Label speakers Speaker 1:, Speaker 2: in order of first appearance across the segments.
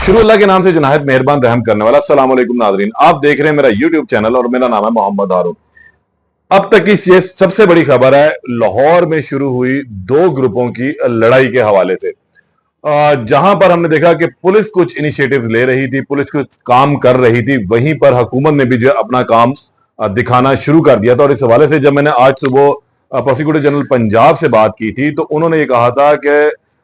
Speaker 1: शुरू अल्लाह के नाम से जो निहायत मेहरबान रहम करने वाला। अस्सलाम वालेकुम नाज़रीन, आप देख रहे हैं मेरा यूट्यूब चैनल और मेरा नाम है मोहम्मद हारून। अब तक की ये सबसे बड़ी खबर है लाहौर में शुरू हुई दो ग्रुपों की लड़ाई के हवाले से। जहां पर हमने देखा कि पुलिस कुछ इनिशिएटिव्स ले रही थी, पुलिस कुछ काम कर रही थी, वहीं पर हुकूमत ने भी जो है अपना काम दिखाना शुरू कर दिया था। और इस हवाले से जब मैंने आज सुबह प्रोसिक्यूटर जनरल पंजाब से बात की थी तो उन्होंने ये कहा था कि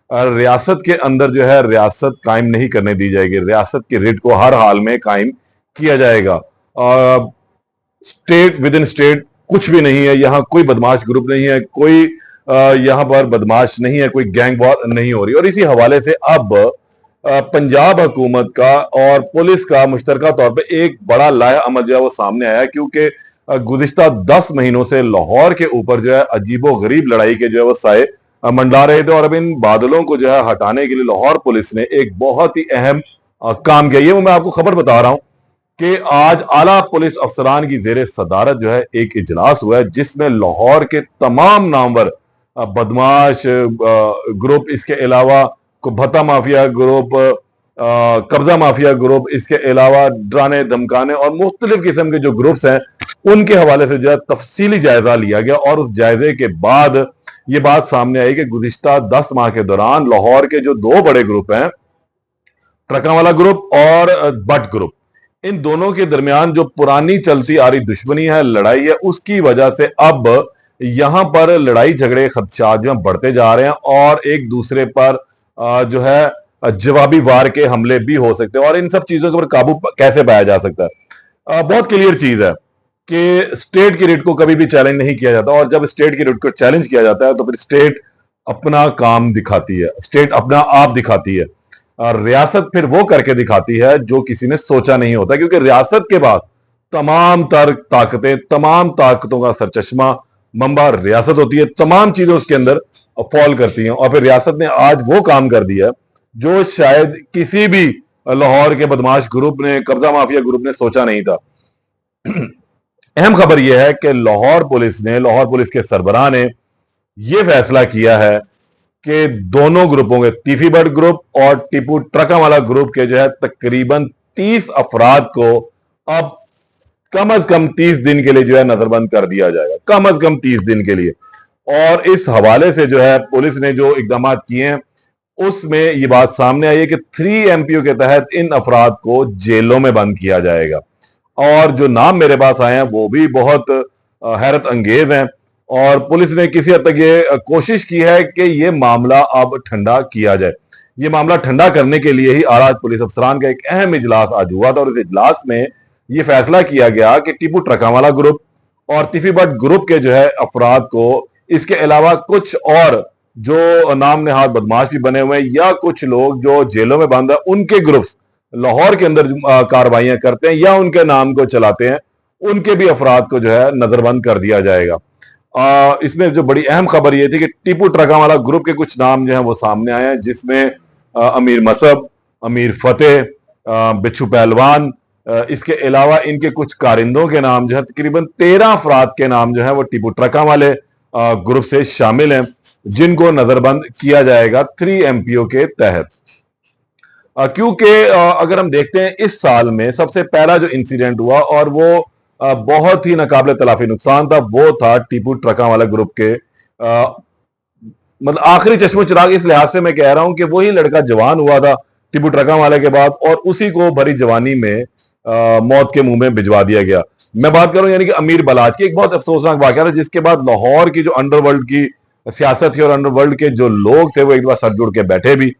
Speaker 1: रियासत के अंदर जो है रियासत कायम नहीं करने दी जाएगी, रियासत के रिट को हर हाल में कायम किया जाएगा। स्टेट विद इन स्टेट कुछ भी नहीं है, यहाँ कोई बदमाश ग्रुप नहीं है, कोई यहाँ पर बदमाश नहीं है, कोई गैंग वॉर नहीं हो रही। और इसी हवाले से अब पंजाब हुकूमत का और पुलिस का मुश्तरका तौर पे एक बड़ा लाया अमल जो है वो सामने आया, क्योंकि गुज़िश्ता 10 महीनों से लाहौर के ऊपर जो है अजीबो गरीब लड़ाई के जो है वो साए मंडरा रहे थे। और अब इन बादलों को जो है हटाने के लिए लाहौर पुलिस ने एक बहुत ही अहम काम किया। ये मैं आपको खबर बता रहा हूं कि आज आला पुलिस अफसरान की जेर सदारत जो है एक इजलास हुआ है, जिसमें लाहौर के तमाम नामवर बदमाश ग्रुप, इसके अलावा भत्ता माफिया ग्रुप, कब्जा माफिया ग्रुप, इसके अलावा डराने धमकाने और मुख्तलिफ किस्म के जो ग्रुप्स हैं उनके हवाले से जो है तफसीली जायजा लिया गया। और उस जायजे के बाद ये बात सामने आई कि गुज़िश्ता 10 माह के दौरान लाहौर के जो दो बड़े ग्रुप हैं, ट्रकावाला ग्रुप और बट ग्रुप, इन दोनों के दरमियान जो पुरानी चलती आ रही दुश्मनी है, लड़ाई है, उसकी वजह से अब यहां पर लड़ाई झगड़े खदशात जो है बढ़ते जा रहे हैं और एक दूसरे पर जो है जवाबी वार के हमले भी हो सकते हैं। और इन सब चीजों के ऊपर काबू कैसे पाया जा सकता है? बहुत क्लियर चीज है कि स्टेट की रिट को कभी भी चैलेंज नहीं किया जाता, और जब स्टेट की रिट को चैलेंज किया जाता है तो फिर स्टेट अपना काम दिखाती है, स्टेट अपना आप दिखाती है, और रियासत फिर वो करके दिखाती है जो किसी ने सोचा नहीं होता। क्योंकि रियासत के बाद तमाम ताकतें, तमाम ताकतों का सरचश्मा मंबा रियासत होती है, तमाम चीजें उसके अंदर फॉल करती हैं। और फिर रियासत ने आज वो काम कर दिया जो शायद किसी भी लाहौर के बदमाश ग्रुप ने, कब्जा माफिया ग्रुप ने सोचा नहीं था। अहम खबर यह है कि लाहौर पुलिस के सरबराह ने यह फैसला किया है कि दोनों ग्रुपों के, तीफी बट ग्रुप और टीपू ट्रकावाला ग्रुप के जो है तकरीबन 30 अफराद को अब कम अज कम 30 दिन के लिए जो है नजरबंद कर दिया जाएगा, कम अज कम 30 दिन के लिए। और इस हवाले से जो है पुलिस ने जो इकदाम किए हैं उसमें ये बात सामने आई है कि 3 MPO के तहत इन अफराद को जेलों में बंद किया जाएगा। और जो नाम मेरे पास आए हैं वो भी बहुत हैरत अंगेज हैं, और पुलिस ने किसी हद तक ये कोशिश की है कि ये मामला अब ठंडा किया जाए। ये मामला ठंडा करने के लिए ही आला पुलिस अफसरान का एक अहम इजलास आज हुआ था, और इस इजलास में ये फैसला किया गया कि टीपू ट्रकावाला ग्रुप और तिफी बट ग्रुप के जो है अफराद को, इसके अलावा कुछ और जो नाम नेहाद बदमाश भी बने हुए हैं या कुछ लोग जो जेलों में बंद है, उनके ग्रुप्स लाहौर के अंदर कार्रवाइयां करते हैं या उनके नाम को चलाते हैं, उनके भी अफराद को जो है नजरबंद कर दिया जाएगा। इसमें जो बड़ी अहम खबर यह थी कि टीपू ट्रकावाला ग्रुप के कुछ नाम जो है वो सामने आए हैं, जिसमें अमीर मसब, अमीर फतेह, बिच्छू पहलवान, इसके अलावा इनके कुछ कारिंदों के नाम जो है, तकरीबन 13 अफराद के नाम जो है वो टीपू ट्रकावाले ग्रुप से शामिल हैं, जिनको नजरबंद किया जाएगा 3 MPO के तहत। क्योंकि अगर हम देखते हैं इस साल में सबसे पहला जो इंसिडेंट हुआ और वो बहुत ही नाकाबिले तलाफी नुकसान था, वो था टीपू ट्रकावाला ग्रुप के मतलब आखिरी चश्मो चिराग। इस लिहाज से मैं कह रहा हूं कि वही लड़का जवान हुआ था टीपू ट्रकावाले के बाद, और उसी को भरी जवानी में मौत के मुंह में भिजवा दिया गया। मैं बात करूं यानी कि अमीर बलाच की, एक बहुत अफसोसनाक वाकया था, जिसके बाद लाहौर की जो अंडरवर्ल्ड की सियासत थी और अंडरवर्ल्ड के जो लोग थे वो एक बार सर जुड़ के बैठे भी,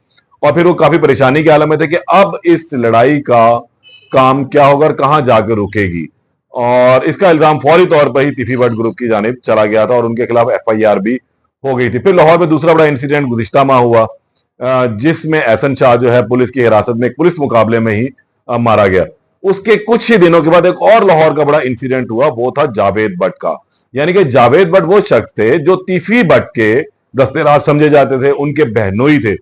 Speaker 1: और फिर वो काफी परेशानी के आलम में थे कि अब इस लड़ाई का काम क्या होगा और कहां जाकर रुकेगी। और इसका इल्जाम फौरी तौर पर ही तिफी बट ग्रुप की जानिब चला गया था और उनके खिलाफ FIR भी हो गई थी। फिर लाहौर में दूसरा बड़ा इंसिडेंट गुज़िश्ता माह हुआ, जिसमें एहसन शाह जो है पुलिस की हिरासत में एक पुलिस मुकाबले में ही मारा गया। उसके कुछ ही दिनों के बाद एक और लाहौर का बड़ा इंसिडेंट हुआ, वो था जावेद बट का। यानी कि जावेद बट वो शख्स थे जो तीफी बट के दस्तेराज समझे जाते थे, उनके बहनोई थे,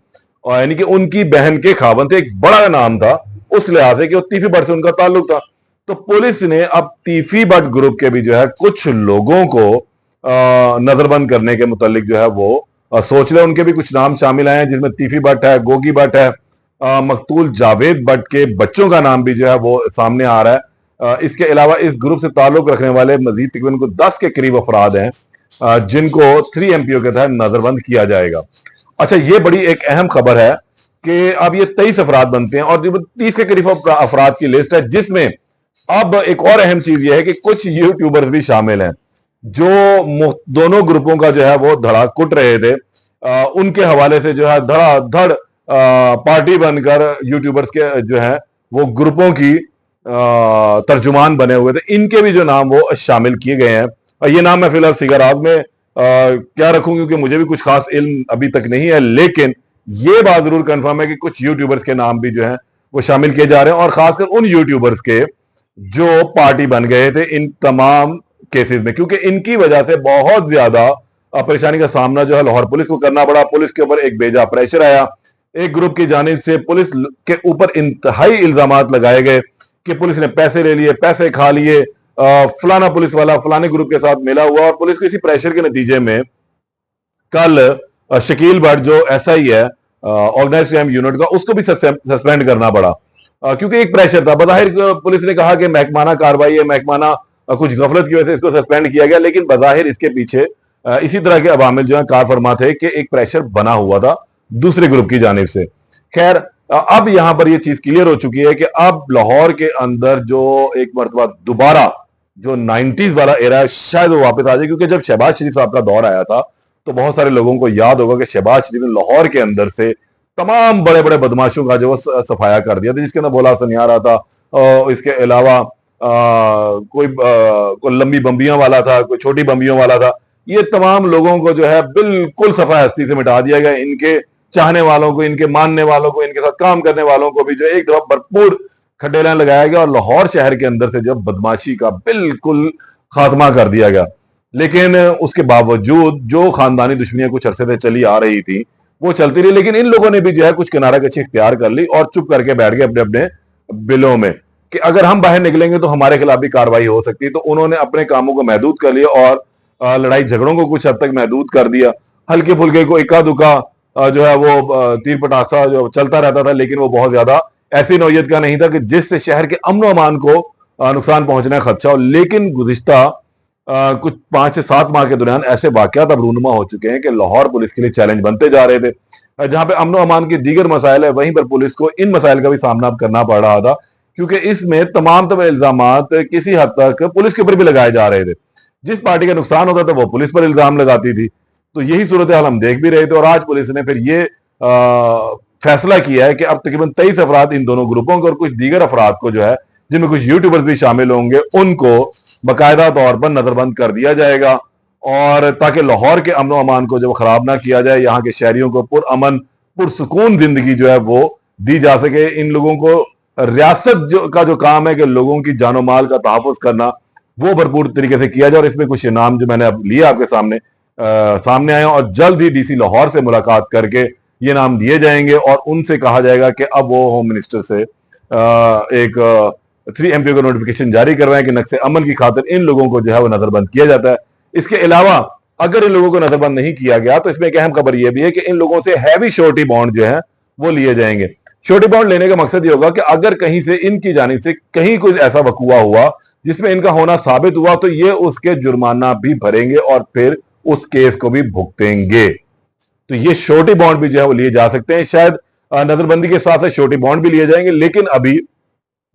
Speaker 1: और यानी कि उनकी बहन के खावन थे, एक बड़ा नाम था उस लिहाज से कि वो तीफी बट से उनका ताल्लुक था। तो पुलिस ने अब तीफी बट ग्रुप के भी जो है कुछ लोगों को नजरबंद करने के मुतालिक जो है वो सोच रहे, उनके भी कुछ नाम शामिल आए हैं, जिसमें तीफी बट है, गोगी बट है, मकतूल जावेद भट्ट के बच्चों का नाम भी जो है वो सामने आ रहा है। इसके अलावा इस ग्रुप से ताल्लुक रखने वाले मजीद तकरीबन को 10 के करीब अफराद हैं जिनको 3 MPO के तहत नजरबंद किया जाएगा। अच्छा, ये बड़ी एक अहम खबर है कि अब ये 23 अफराद बनते हैं और 30 के करीब अफराद की लिस्ट है, जिसमें अब एक और अहम चीज ये है कि कुछ यूट्यूबर्स भी शामिल हैं जो दोनों ग्रुपों का जो है वो धड़ा कुट रहे थे। उनके हवाले से जो है धड़ाधड़ पार्टी बनकर यूट्यूबर्स के जो है वो ग्रुपों की तर्जुमान बने हुए थे। इनके भी जो नाम वो शामिल किए गए हैं। और ये नाम मैं फिलहाल सिगरात में क्या रखूं, क्योंकि मुझे भी कुछ खास इल्म अभी तक नहीं है, लेकिन ये बात जरूर कंफर्म है कि कुछ यूट्यूबर्स के नाम भी जो है वो शामिल किए जा रहे हैं, और खासकर उन यूट्यूबर्स के जो पार्टी बन गए थे इन तमाम केसेस में, क्योंकि इनकी वजह से बहुत ज्यादा परेशानी का सामना जो है लाहौर पुलिस को करना पड़ा। पुलिस के ऊपर एक बेजा प्रेशर आया, एक ग्रुप की जानिब से पुलिस के ऊपर इंतहाई इल्जामात लगाए गए कि पुलिस ने पैसे ले लिए, पैसे खा लिए, फलाना पुलिस वाला फलाने ग्रुप के साथ मिला हुआ। और पुलिस को इसी प्रेशर के नतीजे में कल शकील भट्ट जो SI है ऑर्गेनाइज क्राइम यूनिट का, उसको भी सस्पेंड करना पड़ा, क्योंकि एक प्रेशर था। बज़ाहिर पुलिस ने कहा कि महकमाना कार्रवाई है, महकमाना कुछ गफलत की वजह से इसको सस्पेंड किया गया, लेकिन बज़ाहिर इसके पीछे इसी तरह के अवामिल जो है कार फरमा थे कि एक प्रेशर बना हुआ था दूसरे ग्रुप की जानिब से। खैर, अब यहां पर यह चीज क्लियर हो चुकी है कि अब लाहौर के अंदर जो एक मरतबा दोबारा जो 90s वाला एरा है शायद वो वापस आ जाए, क्योंकि जब शहबाज शरीफ साहब का दौर आया था तो बहुत सारे लोगों को याद होगा कि शहबाज शरीफ ने लाहौर के अंदर से तमाम बड़े बड़े बदमाशों का जो सफाया कर दिया था, जिसके अंदर बोला सनियार आता, इसके अलावा कोई लंबी बम्बियों वाला था, कोई छोटी बम्बियों वाला था। ये तमाम लोगों को जो है बिल्कुल सफा हस्ती से मिटा दिया गया। इनके चाहने वालों को, इनके मानने वालों को, इनके साथ काम करने वालों को भी जो एक दफा भरपूर खडेला लगाया गया और लाहौर शहर के अंदर से जो बदमाशी का बिल्कुल खात्मा कर दिया गया। लेकिन उसके बावजूद जो खानदानी दुश्मनियां कुछ अरसे से चली आ रही थी वो चलती रही, लेकिन इन लोगों ने भी जो है कुछ किनारा कशी इख्तियार कर ली और चुप करके बैठ गए अपने अपने बिलों में कि अगर हम बाहर निकलेंगे तो हमारे खिलाफ भी कार्रवाई हो सकती है। तो उन्होंने अपने कामों को महदूद कर लिया और लड़ाई झगड़ों को कुछ हद तक महदूद कर दिया। हल्के फुल्के को इक्का दुक्का जो है वो तीर पटाखा जो चलता रहता था, लेकिन वो बहुत ज्यादा ऐसी नौयत का नहीं था कि जिससे शहर के अमन अमान को नुकसान पहुंचने का खदशा हो। लेकिन गुज़िश्ता कुछ 5 से 7 माह के दौरान ऐसे वाकयात अब रूनुमा हो चुके हैं कि लाहौर पुलिस के लिए चैलेंज बनते जा रहे थे। जहां पे अमन अमान के दीगर मसाइल है, वहीं पर पुलिस को इन मसाइल का भी सामना करना पड़ रहा था, क्योंकि इसमें तमाम इल्जामात किसी हद तक पुलिस के ऊपर भी लगाए जा रहे थे। जिस पार्टी का नुकसान होता था वो पुलिस पर इल्जाम लगाती थी। तो यही सूरत हाल हम देख भी रहे थे, और आज पुलिस ने फिर ये फैसला किया है कि अब तकरीबन 23 अफराद इन दोनों ग्रुपों को और कुछ दीगर अफराद को जो है, जिनमें कुछ यूट्यूबर्स भी शामिल होंगे, उनको बाकायदा तौर पर नजरबंद कर दिया जाएगा, और ताकि लाहौर के अमन अमान को जब खराब ना किया जाए, यहाँ के शहरियों को पुरअमन पुरसुकून जिंदगी जो है वो दी जा सके। इन लोगों को रियासत का जो काम है कि लोगों की जानो माल का तहफ़्फ़ुज़ करना, वो भरपूर तरीके से किया जाए। और इसमें कुछ नाम जो मैंने अब लिए आपके सामने आए, और जल्द ही DC लाहौर से मुलाकात करके ये नाम दिए जाएंगे और उनसे कहा जाएगा कि अब वो होम मिनिस्टर से एक 3 MPO का नोटिफिकेशन जारी करवाएं कि नक्शे अमल की खातिर इन लोगों को जो है वो नजरबंद किया जाता है। इसके अलावा अगर इन लोगों को नजरबंद नहीं किया गया तो इसमें एक अहम खबर यह भी है कि इन लोगों से हैवी श्योरिटी बॉन्ड जो है वो लिए जाएंगे। श्योरिटी बॉन्ड लेने का मकसद ये होगा कि अगर कहीं से इनकी जानिब से कहीं कुछ ऐसा वकूआ हुआ जिसमें इनका होना साबित हुआ, तो ये उसके जुर्माना भी भरेंगे और फिर उस केस को भी भुगतेंगे। तो ये श्योरिटी बॉन्ड भी जो है वो लिए जा सकते हैं। शायद नजरबंदी के साथ साथ श्योरिटी बॉन्ड भी लिए जाएंगे, लेकिन अभी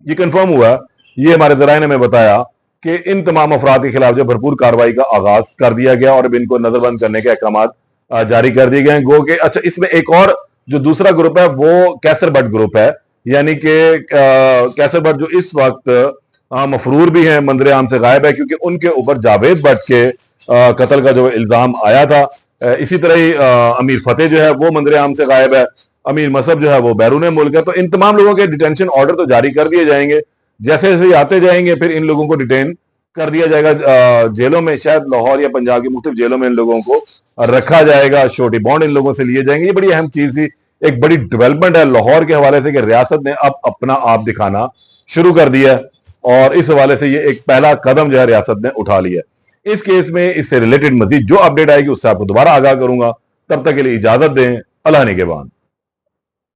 Speaker 1: ये कंफर्म हुआ, ये हमारे जराए ने हमें बताया कि इन तमाम अफराद के खिलाफ जो भरपूर कार्रवाई का आगाज कर दिया गया और अब इनको नजरबंद करने के अहकाम जारी कर दिए गए हैं। गो के अच्छा, इसमें एक और जो दूसरा ग्रुप है वो कैसर भट्ट ग्रुप है, यानी कि कैसर भट्ट जो इस वक्त मफरूर भी हैं, मंजर आम से गायब है, क्योंकि उनके ऊपर जावेद भट्ट के कत्ल का जो इल्जाम आया था। इसी तरह ही अमीर फतेह जो है वो मंजर आम से गायब है, अमीर मसब जो है वो बैरून मुल्क है। तो इन तमाम लोगों के डिटेंशन ऑर्डर तो जारी कर दिए जाएंगे, जैसे जैसे आते जाएंगे फिर इन लोगों को डिटेन कर दिया जाएगा जेलों में, शायद लाहौर या पंजाब की मुख्तलिफ जेलों में इन लोगों को रखा जाएगा। श्योरिटी बॉन्ड इन लोगों से लिए जाएंगे। ये बड़ी अहम चीज थी, एक बड़ी डेवलपमेंट है लाहौर के हवाले से कि रियासत ने अब अपना आप दिखाना शुरू कर दिया है, और इस हवाले से ये एक पहला कदम जो है रियासत ने उठा लिया। इस केस में इससे रिलेटेड मजीद जो अपडेट आएगी उससे आपको दोबारा आगाह करूंगा। तब तक के लिए इजाजत दें। अल्लाह निगहबान।